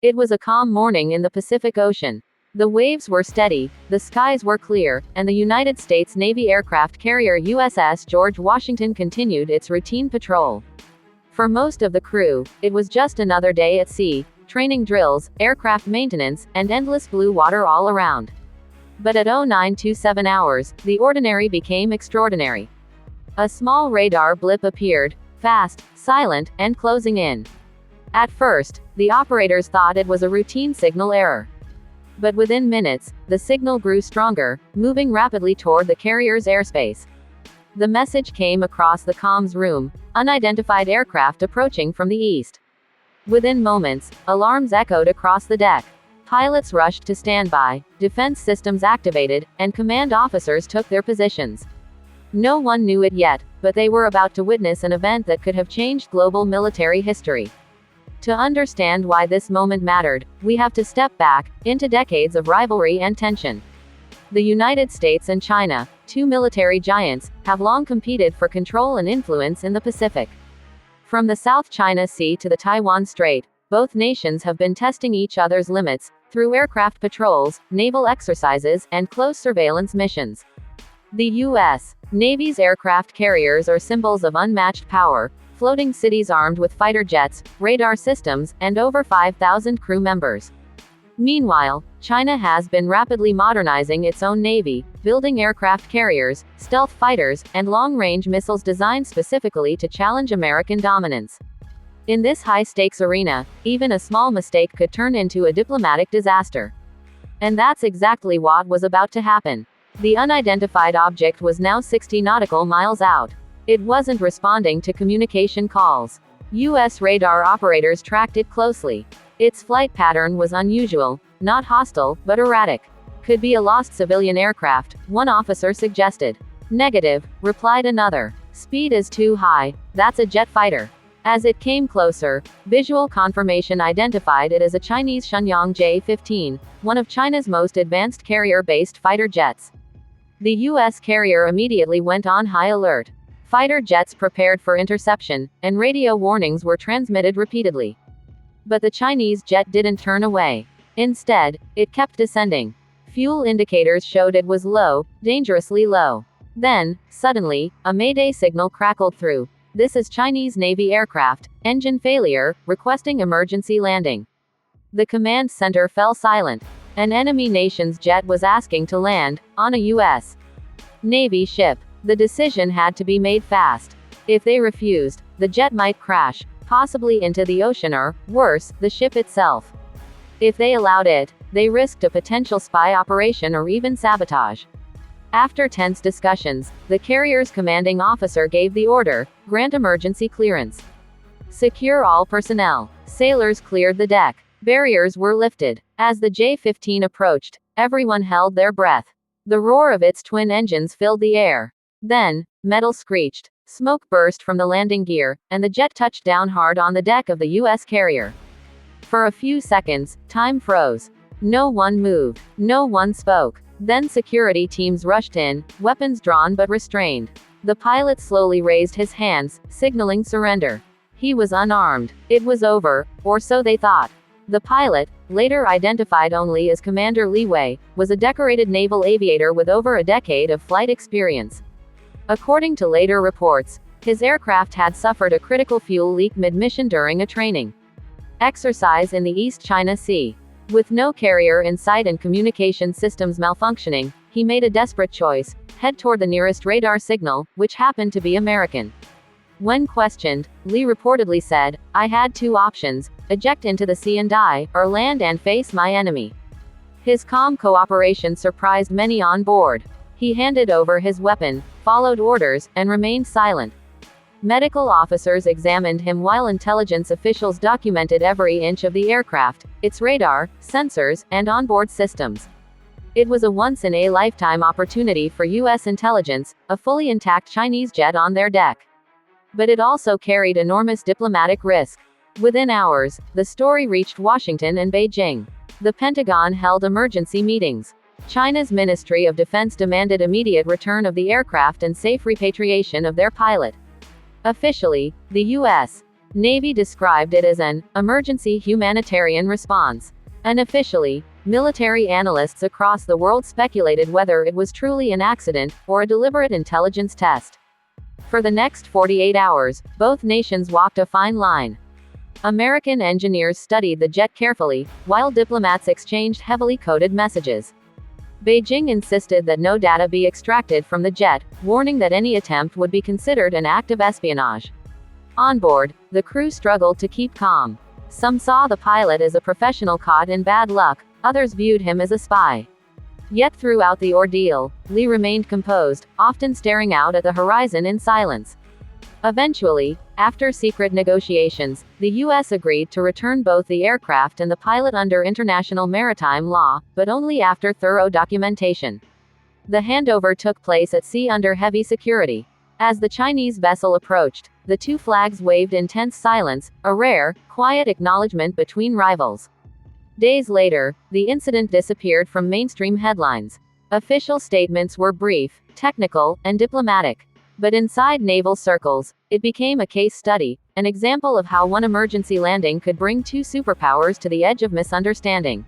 It was a calm morning in the Pacific Ocean. The waves were steady, the skies were clear, and the United States Navy aircraft carrier USS George Washington continued its routine patrol. For most of the crew, it was just another day at sea, training drills, aircraft maintenance, and endless blue water all around. But at 0927 hours, the ordinary became extraordinary. A small radar blip appeared, fast, silent, and closing in. At first, the operators thought it was a routine signal error. But within minutes, the signal grew stronger, moving rapidly toward the carrier's airspace. The message came across the comms room: unidentified aircraft approaching from the east. Within moments, alarms echoed across the deck. Pilots rushed to standby, defense systems activated, and command officers took their positions. No one knew it yet, but they were about to witness an event that could have changed global military history. To understand why this moment mattered, we have to step back, into decades of rivalry and tension. The United States and China, two military giants, have long competed for control and influence in the Pacific. From the South China Sea to the Taiwan Strait, both nations have been testing each other's limits, through aircraft patrols, naval exercises, and close surveillance missions. The U.S. Navy's aircraft carriers are symbols of unmatched power, floating cities armed with fighter jets, radar systems, and over 5,000 crew members. Meanwhile, China has been rapidly modernizing its own navy, building aircraft carriers, stealth fighters, and long-range missiles designed specifically to challenge American dominance. In this high-stakes arena, even a small mistake could turn into a diplomatic disaster. And that's exactly what was about to happen. The unidentified object was now 60 nautical miles out. It wasn't responding to communication calls. U.S. radar operators tracked it closely. Its flight pattern was unusual, not hostile, but erratic. Could be a lost civilian aircraft, one officer suggested. Negative, replied another. Speed is too high, that's a jet fighter. As it came closer, visual confirmation identified it as a Chinese Shenyang J-15, one of China's most advanced carrier-based fighter jets. The U.S. carrier immediately went on high alert. Fighter jets prepared for interception, and radio warnings were transmitted repeatedly. But the Chinese jet didn't turn away. Instead, it kept descending. Fuel indicators showed it was low, dangerously low. Then, suddenly, a mayday signal crackled through. This is Chinese Navy aircraft, engine failure, requesting emergency landing. The command center fell silent. An enemy nation's jet was asking to land, on a U.S. Navy ship. The decision had to be made fast. If they refused, the jet might crash, possibly into the ocean or, worse, the ship itself. If they allowed it, they risked a potential spy operation or even sabotage. After tense discussions, the carrier's commanding officer gave the order: grant emergency clearance. Secure all personnel. Sailors cleared the deck. Barriers were lifted. As the J-15 approached, everyone held their breath. The roar of its twin engines filled the air. Then, metal screeched, smoke burst from the landing gear, and the jet touched down hard on the deck of the U.S. carrier. For a few seconds, time froze. No one moved. No one spoke. Then security teams rushed in, weapons drawn but restrained. The pilot slowly raised his hands, signaling surrender. He was unarmed. It was over, or so they thought. The pilot, later identified only as Commander Li Wei, was a decorated naval aviator with over a decade of flight experience. According to later reports, his aircraft had suffered a critical fuel leak mid-mission during a training exercise in the East China Sea. With no carrier in sight and communication systems malfunctioning, he made a desperate choice: head toward the nearest radar signal, which happened to be American. When questioned, Li reportedly said, "I had two options: eject into the sea and die, or land and face my enemy." His calm cooperation surprised many on board. He handed over his weapon, followed orders, and remained silent. Medical officers examined him while intelligence officials documented every inch of the aircraft, its radar, sensors, and onboard systems. It was a once-in-a-lifetime opportunity for U.S. intelligence, a fully intact Chinese jet on their deck. But it also carried enormous diplomatic risk. Within hours, the story reached Washington and Beijing. The Pentagon held emergency meetings. China's Ministry of Defense demanded immediate return of the aircraft and safe repatriation of their pilot. Officially, the U.S. Navy described it as an emergency humanitarian response. Unofficially, military analysts across the world speculated whether it was truly an accident or a deliberate intelligence test. For the next 48 hours, both nations walked a fine line. American engineers studied the jet carefully, while diplomats exchanged heavily coded messages. Beijing insisted that no data be extracted from the jet, warning that any attempt would be considered an act of espionage. On board, the crew struggled to keep calm. Some saw the pilot as a professional caught in bad luck, others viewed him as a spy. Yet throughout the ordeal, Li remained composed, often staring out at the horizon in silence. Eventually, after secret negotiations, the U.S. agreed to return both the aircraft and the pilot under international maritime law, but only after thorough documentation. The handover took place at sea under heavy security. As the Chinese vessel approached, the two flags waved in tense silence, a rare, quiet acknowledgement between rivals. Days later, the incident disappeared from mainstream headlines. Official statements were brief, technical, and diplomatic. But inside naval circles, it became a case study, an example of how one emergency landing could bring two superpowers to the edge of misunderstanding.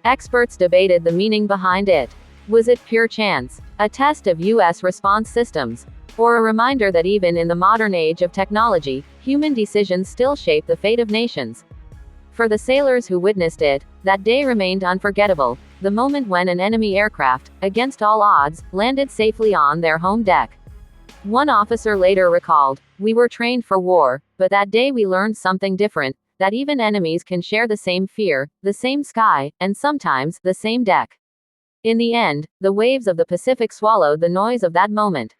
Experts debated the meaning behind it. Was it pure chance, a test of U.S. response systems, or a reminder that even in the modern age of technology, human decisions still shape the fate of nations? For the sailors who witnessed it, that day remained unforgettable, the moment when an enemy aircraft, against all odds, landed safely on their home deck. One officer later recalled, "We were trained for war, but that day we learned something different, that even enemies can share the same fear, the same sky, and sometimes, the same deck." In the end, the waves of the Pacific swallowed the noise of that moment.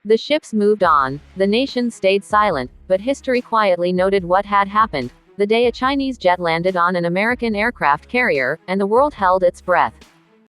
The ships moved on, the nations stayed silent, but history quietly noted what had happened, the day a Chinese jet landed on an American aircraft carrier, and the world held its breath.